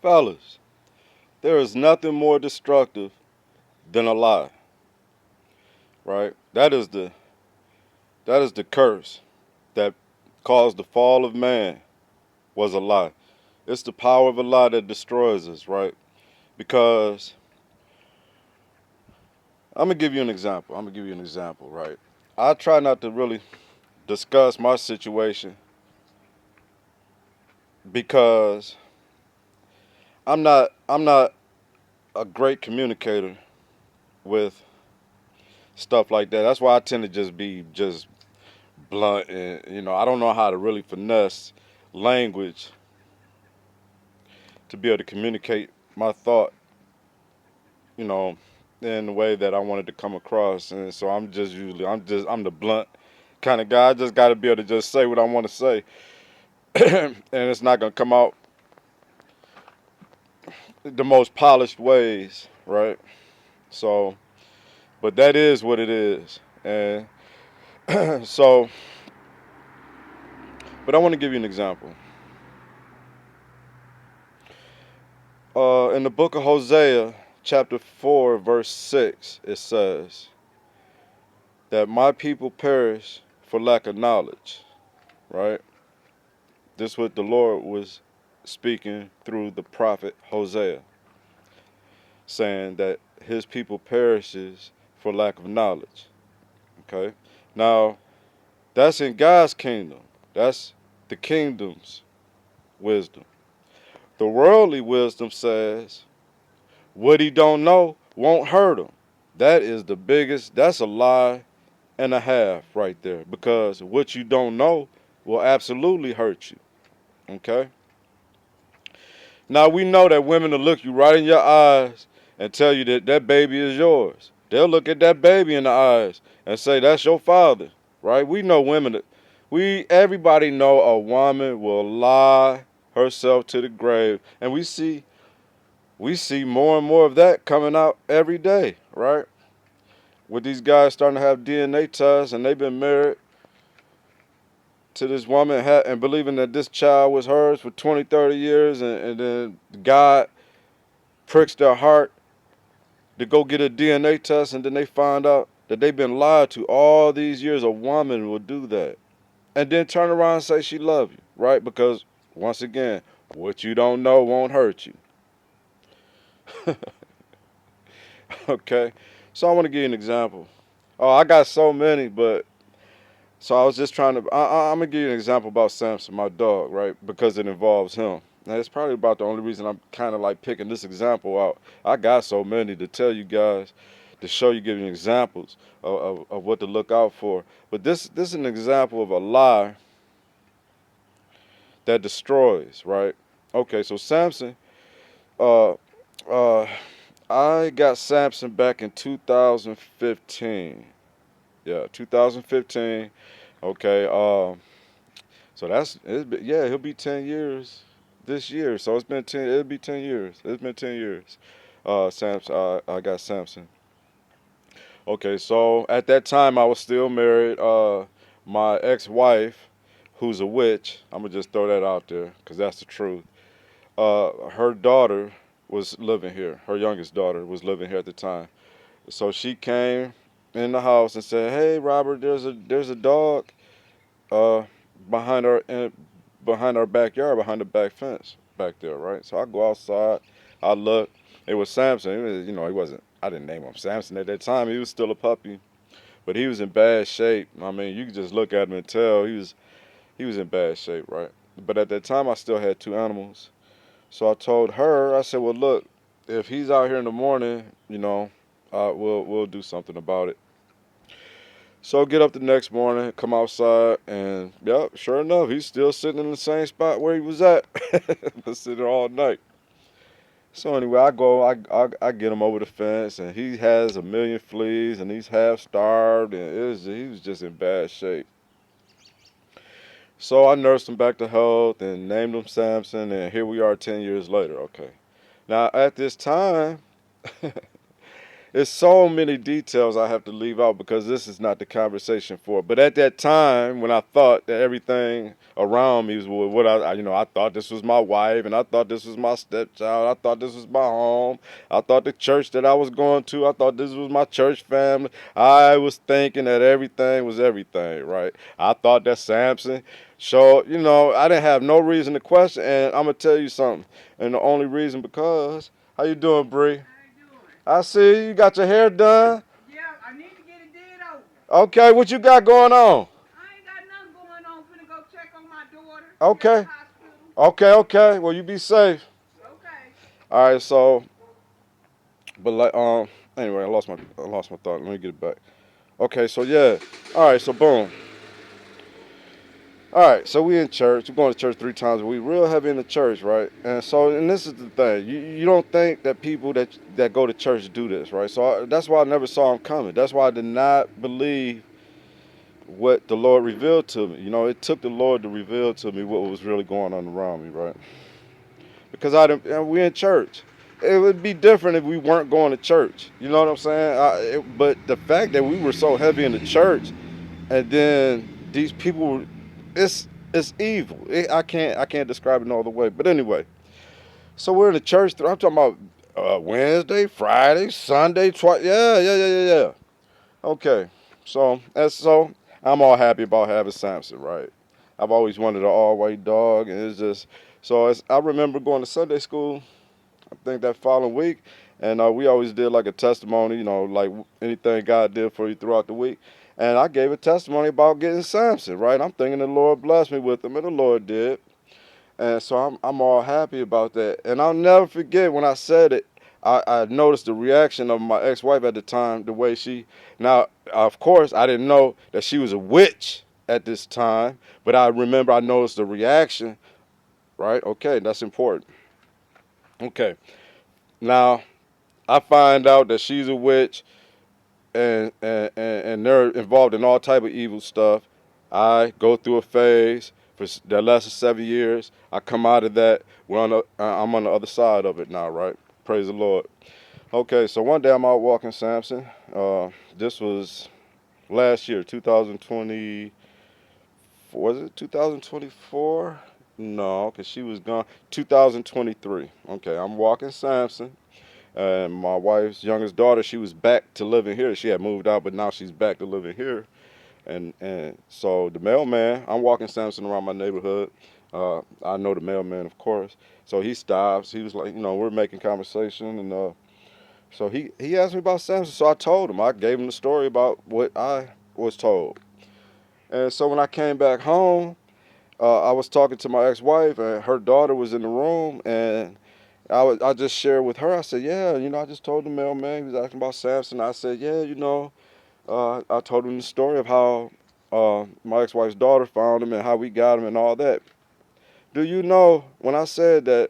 Fellas, there is nothing more destructive than a lie, right? That is the curse that caused the fall of man was a lie. It's the power of a lie that destroys us, right? Because I'm gonna give you an example, right? I try not to really discuss my situation because I'm not a great communicator with stuff like that. That's why I tend to just be just blunt and I don't know how to really finesse language to be able to communicate my thought, you know, in the way that I wanted to come across. And so I'm the blunt kind of guy. I just got to be able to just say what I want to say, and it's not gonna come out the most polished ways, right? So, but that is what it is, and so, but I want to give you an example. In the book of Hosea, chapter 4, verse 6, it says that my people perish for lack of knowledge, right? This is what the Lord was speaking through the prophet Hosea, saying that his people perishes for lack of knowledge, okay? Now, that's in God's kingdom. That's the kingdom's wisdom. The worldly wisdom says what he don't know won't hurt him. That's a lie and a half right there, because what you don't know will absolutely hurt you. Okay? Now we know that women will look you right in your eyes and tell you that that baby is yours. They'll look at that baby in the eyes and say that's your father, right? We know women that everybody know a woman will lie herself to the grave, and we see more and more of that coming out every day, right? With these guys starting to have DNA tests and they've been married to this woman and believing that this child was hers for 20, 30 years, and then God pricks their heart to go get a DNA test, and then they find out that they've been lied to all these years. A woman will do that. And then turn around and say she loves you, right? Because, once again, what you don't know won't hurt you. Okay? So I want to give you an example. Oh, I got so many, but so I was just trying to. I'm gonna give you an example about Samson, my dog, right? Because it involves him. And it's probably about the only reason I'm kind of like picking this example out. I got so many to tell you guys, to show you, giving examples of what to look out for. But this is an example of a lie that destroys, right? Okay, so Samson, uh, uh, I got Samson back in 2015. Yeah, 2015. Okay, so yeah, he'll be 10 years this year. So it's been 10. It'll be 10 years. It's been 10 years. Samson, I got Samson. Okay, so at that time I was still married. My ex-wife, who's a witch. I'm gonna just throw that out there because that's the truth. Her daughter was living here. Her youngest daughter was living here at the time. So she came in the house and said, "Hey, Robert, there's a dog uh, behind our backyard, behind the back fence back there, right?" So I go outside, I look. It was Samson. He wasn't. I didn't name him Samson at that time. He was still a puppy, but he was in bad shape. I mean, you could just look at him and tell he was in bad shape, right? But at that time, I still had two animals. So I told her, I said, "Well, look, if he's out here in the morning, we'll do something about it." So get up the next morning, come outside, and yep, sure enough, he's still sitting in the same spot where he was at. Been sitting there all night. So anyway, I get him over the fence, and he has a million fleas, and he's half starved, and he was just in bad shape. So I nursed him back to health and named him Samson, and here we are 10 years later. Okay, now at this time, It's so many details I have to leave out because this is not the conversation for it. But at that time, when I thought that everything around me was what I thought this was my wife, and I thought this was my stepchild. I thought this was my home. I thought the church that I was going to. I thought this was my church family. I was thinking that everything was everything, right? I thought that Samson. So, I didn't have no reason to question, and I'm gonna tell you something. And the only reason because, how you doing, Bree? I see you got your hair done. Yeah, I need to get it did over. Okay, what you got going on? I ain't got nothing going on. Finna go check on my daughter. Okay. Okay. Well, you be safe. Okay. All right. So, but anyway, I lost my thought. Let me get it back. Okay. So yeah. All right. So boom. All right. So we in church. We're going to church 3 times a week. Real heavy in the church, right? And this is the thing. You don't think that people that go to church do this, right? So that's why I never saw them coming. That's why I did not believe what the Lord revealed to me. It took the Lord to reveal to me what was really going on around me, right? Because we in church. It would be different if we weren't going to church. You know what I'm saying? But the fact that we were so heavy in the church, and then these people, it's evil. I can't describe it no other way. But anyway, so we're in the church. I'm talking about Wednesday, Friday, Sunday, twice. Yeah. Okay, so I'm all happy about having Samson, right? I've always wanted an all-white dog, and it's just I remember going to Sunday school. I think that following week, and we always did like a testimony, like anything God did for you throughout the week. And I gave a testimony about getting Samson, right? I'm thinking the Lord blessed me with him, and the Lord did. And so I'm all happy about that. And I'll never forget when I said it. I noticed the reaction of my ex-wife at the time, the way she. Now, of course, I didn't know that she was a witch at this time, but I remember I noticed the reaction. Right? Okay, that's important. Okay, now I find out that she's a witch, and they're involved in all type of evil stuff. I go through a phase for that lasts 7 years. I come out of that. I'm on the other side of it now, right? Praise the Lord. Okay, so one day I'm out walking Samson. This was last year, 2020. Was it 2024? No, because she was gone. 2023. Okay, I'm walking Samson. And my wife's youngest daughter, she was back to living here. She had moved out, but now she's back to living here. And so the mailman, I'm walking Samson around my neighborhood. I know the mailman, of course. So he stops. He was like, we're making conversation, and so he asked me about Samson. So I told him. I gave him the story about what I was told. And so when I came back home, I was talking to my ex-wife, and her daughter was in the room, and I just shared with her. I said, yeah, I just told the mailman. He was asking about Samson. I said, yeah, I told him the story of how my ex-wife's daughter found him and how we got him and all that. Do you know when I said that,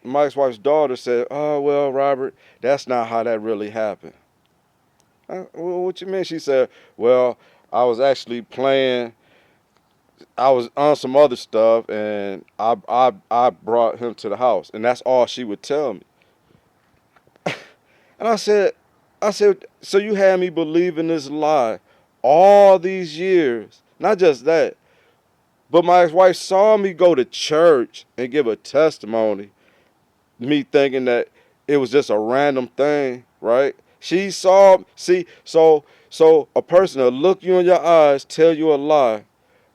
my ex-wife's daughter said, oh, well, Robert, that's not how that really happened. Well, what you mean? She said, well, I was actually playing. I was on some other stuff, and I brought him to the house, and that's all she would tell me. And I said, so you had me believing this lie all these years. Not just that, but my ex-wife saw me go to church and give a testimony, me thinking that it was just a random thing, right? She saw, see, so a person will look you in your eyes, tell you a lie,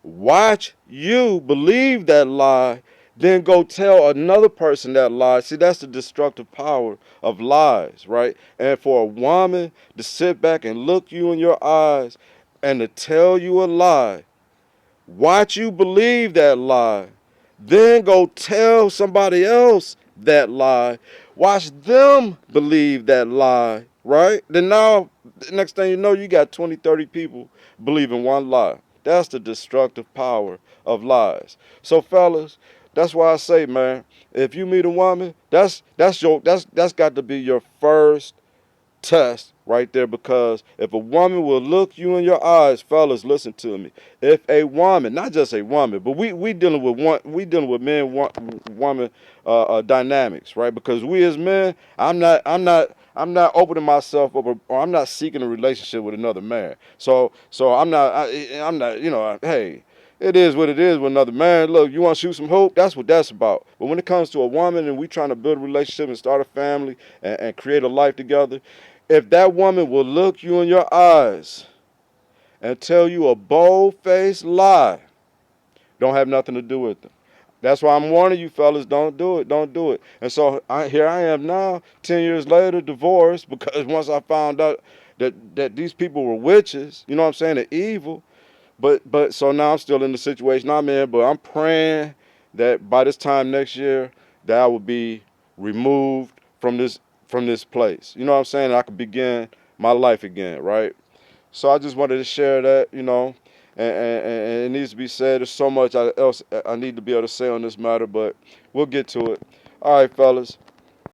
watch you believe that lie, then go tell another person that lie. See, that's the destructive power of lies, right? And for a woman to sit back and look you in your eyes and to tell you a lie, watch you believe that lie, then go tell somebody else that lie, watch them believe that lie, right? Then now, the next thing you know, you got 20, 30 people believing one lie. That's the destructive power of lies. So fellas, that's why I say, man, if you meet a woman, that's got to be your first test right there, because if a woman will look you in your eyes, fellas, listen to me. If a woman, not just a woman, but we dealing with men woman dynamics, right? Because we as men, I'm not opening myself up, or I'm not seeking a relationship with another man. So I'm not, hey, it is what it is with another man. Look, you want to shoot some hope? That's what that's about. But when it comes to a woman and we trying to build a relationship and start a family and create a life together, if that woman will look you in your eyes and tell you a bold-faced lie, don't have nothing to do with them. That's why I'm warning you, fellas. Don't do it. Don't do it. And so here I am now, 10 years later, divorced, because once I found out that these people were witches, you know what I'm saying, they're evil. But so now I'm still in the situation I'm in, but I'm praying that by this time next year that I will be removed from this place. You know what I'm saying? I could begin my life again, right? So I just wanted to share that, and it needs to be said. There's so much else I need to be able to say on this matter, but we'll get to it. All right, fellas.